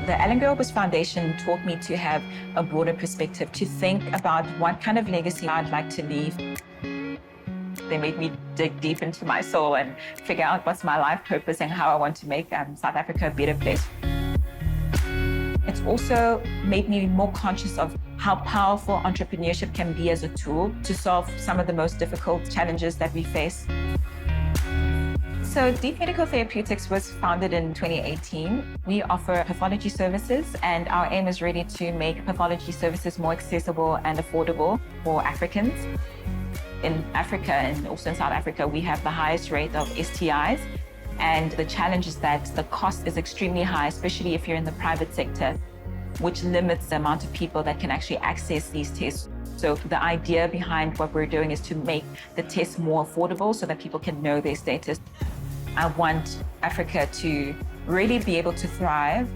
The Allan Gray Orbis Foundation taught me to have a broader perspective, to think about what kind of legacy I'd like to leave. They made me dig deep into my soul and figure out what's my life purpose and how I want to make South Africa a better place. It's also made me more conscious of how powerful entrepreneurship can be as a tool to solve some of the most difficult challenges that we face. So Deep Medical Therapeutics was founded in 2018. We offer pathology services, and our aim is really to make pathology services more accessible and affordable for Africans. In Africa and also in South Africa, we have the highest rate of STIs. And the challenge is that the cost is extremely high, especially if you're in the private sector, which limits the amount of people that can actually access these tests. So the idea behind what we're doing is to make the tests more affordable so that people can know their status. I want Africa to really be able to thrive,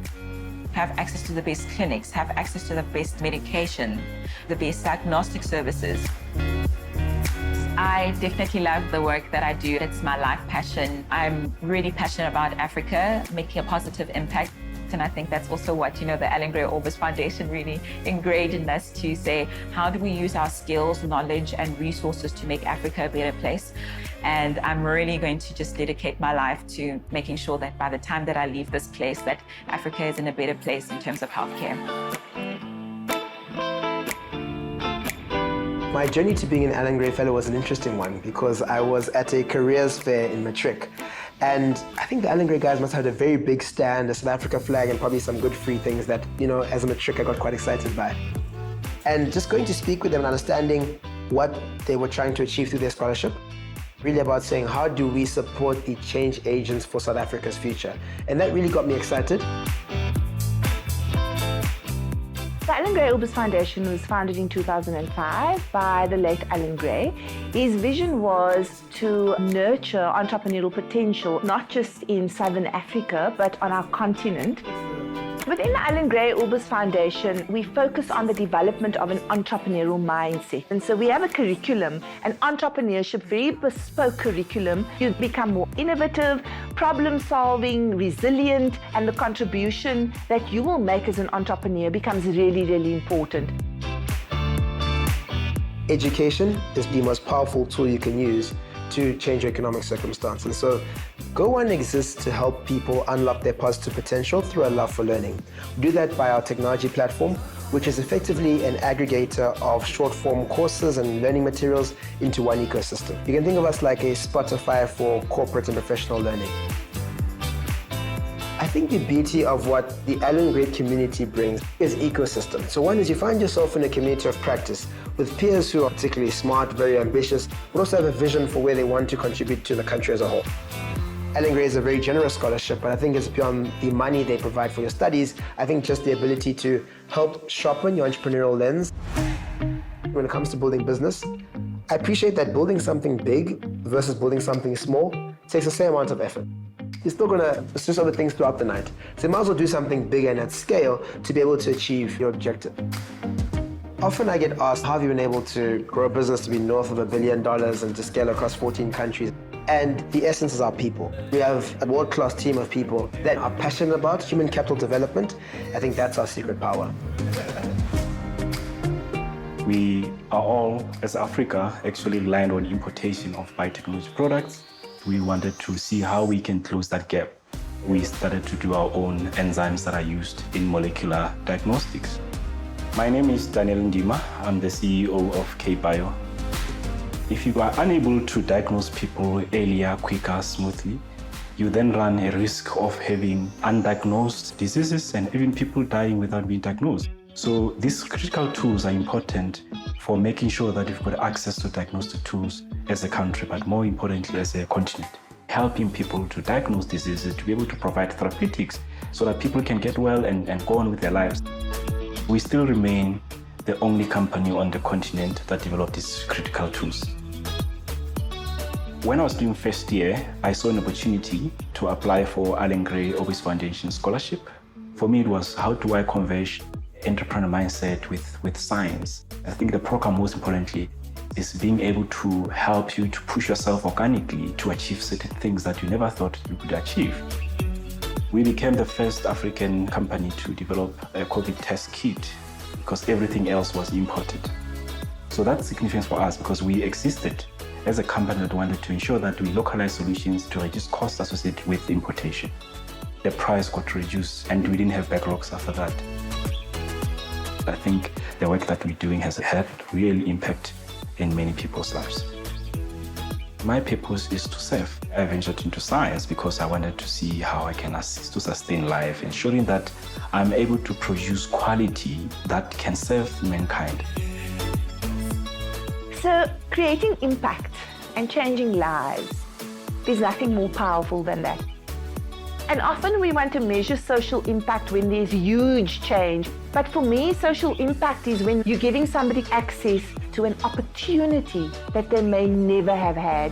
have access to the best clinics, have access to the best medication, the best diagnostic services. I definitely love the work that I do. It's my life passion. I'm really passionate about Africa, making a positive impact. And I think that's also what, the Allan Gray Orbis Foundation really ingrained in us, to say, how do we use our skills, knowledge, and resources to make Africa a better place? And I'm really going to just dedicate my life to making sure that by the time that I leave this place, that Africa is in a better place in terms of healthcare. My journey to being an Allan Gray Fellow was an interesting one, because I was at a careers fair in Matric. And I think the Allan Gray guys must have had a very big stand, a South Africa flag, and probably some good free things that, as a Matric, I got quite excited by. And just going to speak with them and understanding what they were trying to achieve through their scholarship, really about saying, how do we support the change agents for South Africa's future? And that really got me excited. The Allan Gray Orbis Foundation was founded in 2005 by the late Allan Gray. His vision was to nurture entrepreneurial potential, not just in Southern Africa, but on our continent. Within the Allan Gray Orbis Foundation, we focus on the development of an entrepreneurial mindset. And so we have a curriculum, an entrepreneurship, very bespoke curriculum. You become more innovative, problem-solving, resilient, and the contribution that you will make as an entrepreneur becomes really, really important. Education is the most powerful tool you can use to change your economic circumstance. And so Go One exists to help people unlock their positive potential through a love for learning. We do that by our technology platform, which is effectively an aggregator of short-form courses and learning materials into one ecosystem. You can think of us like a Spotify for corporate and professional learning. I think the beauty of what the Allan Gray community brings is ecosystem. So one is you find yourself in a community of practice with peers who are particularly smart, very ambitious, but also have a vision for where they want to contribute to the country as a whole. Allan Gray is a very generous scholarship, but I think it's beyond the money they provide for your studies. I think just the ability to help sharpen your entrepreneurial lens. When it comes to building business, I appreciate that building something big versus building something small takes the same amount of effort. You're still going to assess other things throughout the night. So you might as well do something big and at scale to be able to achieve your objective. Often I get asked, how have you been able to grow a business to be north of $1 billion and to scale across 14 countries? And the essence is our people. We have a world-class team of people that are passionate about human capital development. I think that's our secret power. We are all, as Africa, actually reliant on importation of biotechnology products. We wanted to see how we can close that gap. We started to do our own enzymes that are used in molecular diagnostics. My name is Dineo Lioma. I'm the CEO of K-Bio. If you are unable to diagnose people earlier, quicker, smoothly, you then run a risk of having undiagnosed diseases and even people dying without being diagnosed. So these critical tools are important for making sure that we've got access to diagnostic tools as a country, but more importantly as a continent. Helping people to diagnose diseases, to be able to provide therapeutics so that people can get well and go on with their lives. We still remain the only company on the continent that developed these critical tools. When I was doing first year, I saw an opportunity to apply for Allan Gray Orbis Foundation scholarship. For me, it was how do I converge entrepreneur mindset with science. I think the program, most importantly, is being able to help you to push yourself organically to achieve certain things that you never thought you could achieve. We became the first African company to develop a COVID test kit because everything else was imported. So that's significant for us because we existed as a company that wanted to ensure that we localize solutions to reduce costs associated with importation. The price got reduced and we didn't have backlogs after that. I think the work that we're doing has had real impact in many people's lives. My purpose is to serve. I ventured into science because I wanted to see how I can assist to sustain life, ensuring that I'm able to produce quality that can serve mankind. So creating impact and changing lives, there's nothing more powerful than that. And often we want to measure social impact when there's huge change. But for me, social impact is when you're giving somebody access to an opportunity that they may never have had.